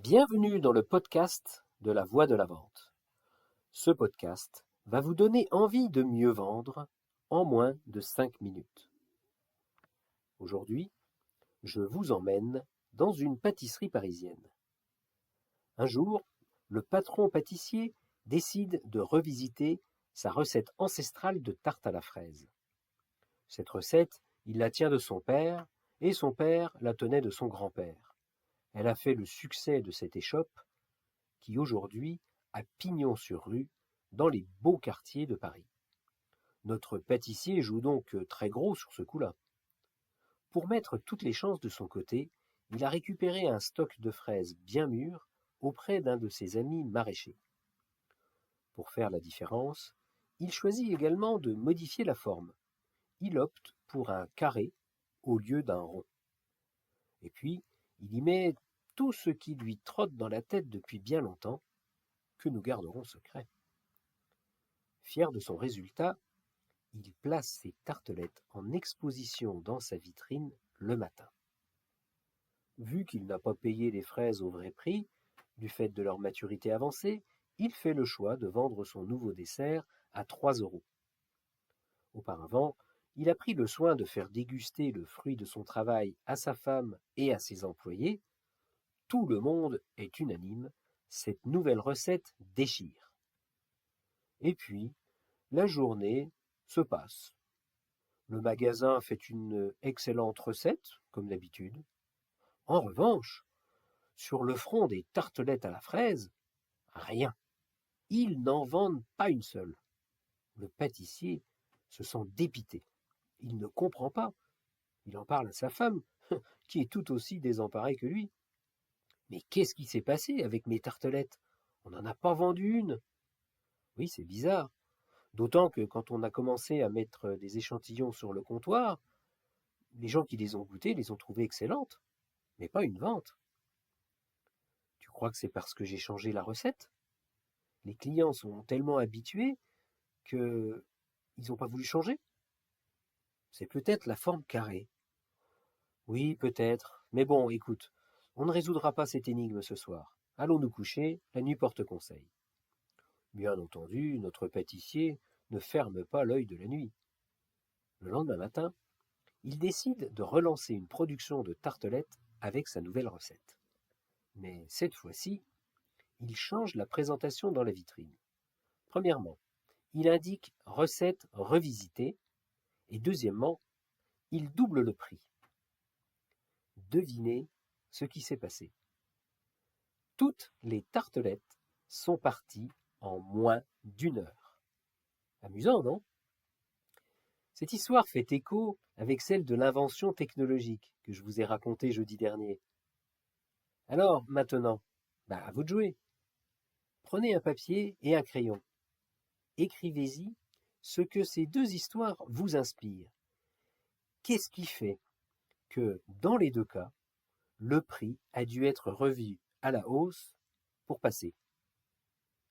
Bienvenue dans le podcast de la Voix de la Vente. Ce podcast va vous donner envie de mieux vendre en moins de 5 minutes. Aujourd'hui, je vous emmène dans une pâtisserie parisienne. Un jour, le patron pâtissier décide de revisiter sa recette ancestrale de tarte à la fraise. Cette recette, il la tient de son père, et son père la tenait de son grand-père. Elle a fait le succès de cette échoppe qui aujourd'hui a pignon sur rue dans les beaux quartiers de Paris. Notre pâtissier joue donc très gros sur ce coup-là. Pour mettre toutes les chances de son côté, il a récupéré un stock de fraises bien mûres auprès d'un de ses amis maraîchers. Pour faire la différence, il choisit également de modifier la forme. Il opte pour un carré au lieu d'un rond. Et puis, il y met tout ce qui lui trotte dans la tête depuis bien longtemps, que nous garderons secret. Fier de son résultat, il place ses tartelettes en exposition dans sa vitrine le matin. Vu qu'il n'a pas payé les fraises au vrai prix, du fait de leur maturité avancée, il fait le choix de vendre son nouveau dessert à 3 euros. Auparavant, il a pris le soin de faire déguster le fruit de son travail à sa femme et à ses employés. Tout le monde est unanime, cette nouvelle recette déchire. Et puis, la journée se passe. Le magasin fait une excellente recette, comme d'habitude. En revanche, sur le front des tartelettes à la fraise, rien. Ils n'en vendent pas une seule. Le pâtissier se sent dépité. Il ne comprend pas. Il en parle à sa femme, qui est tout aussi désemparée que lui. Mais qu'est-ce qui s'est passé avec mes tartelettes? On n'en a pas vendu une. Oui, c'est bizarre. D'autant que quand on a commencé à mettre des échantillons sur le comptoir, les gens qui les ont goûtées les ont trouvées excellentes, mais pas une vente. Tu crois que c'est parce que j'ai changé la recette? Les clients sont tellement habitués que ils n'ont pas voulu changer? C'est peut-être la forme carrée. Oui, peut-être. Mais bon, écoute, on ne résoudra pas cette énigme ce soir. Allons nous coucher, la nuit porte conseil. Bien entendu, notre pâtissier ne ferme pas l'œil de la nuit. Le lendemain matin, il décide de relancer une production de tartelettes avec sa nouvelle recette. Mais cette fois-ci, il change la présentation dans la vitrine. Premièrement, il indique recette revisitée et deuxièmement, il double le prix. Devinez ce qui s'est passé. Toutes les tartelettes sont parties en moins d'une heure. Amusant, non? Cette histoire fait écho avec celle de l'invention technologique que je vous ai racontée jeudi dernier. Alors, maintenant, à vous de jouer. Prenez un papier et un crayon. Écrivez-y ce que ces deux histoires vous inspirent. Qu'est-ce qui fait que, dans les deux cas, le prix a dû être revu à la hausse pour passer?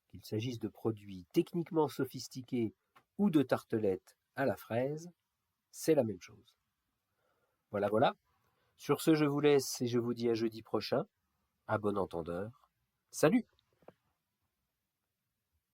Qu'il s'agisse de produits techniquement sophistiqués ou de tartelettes à la fraise, c'est la même chose. Voilà, voilà. Sur ce, je vous laisse et je vous dis à jeudi prochain. À bon entendeur. Salut!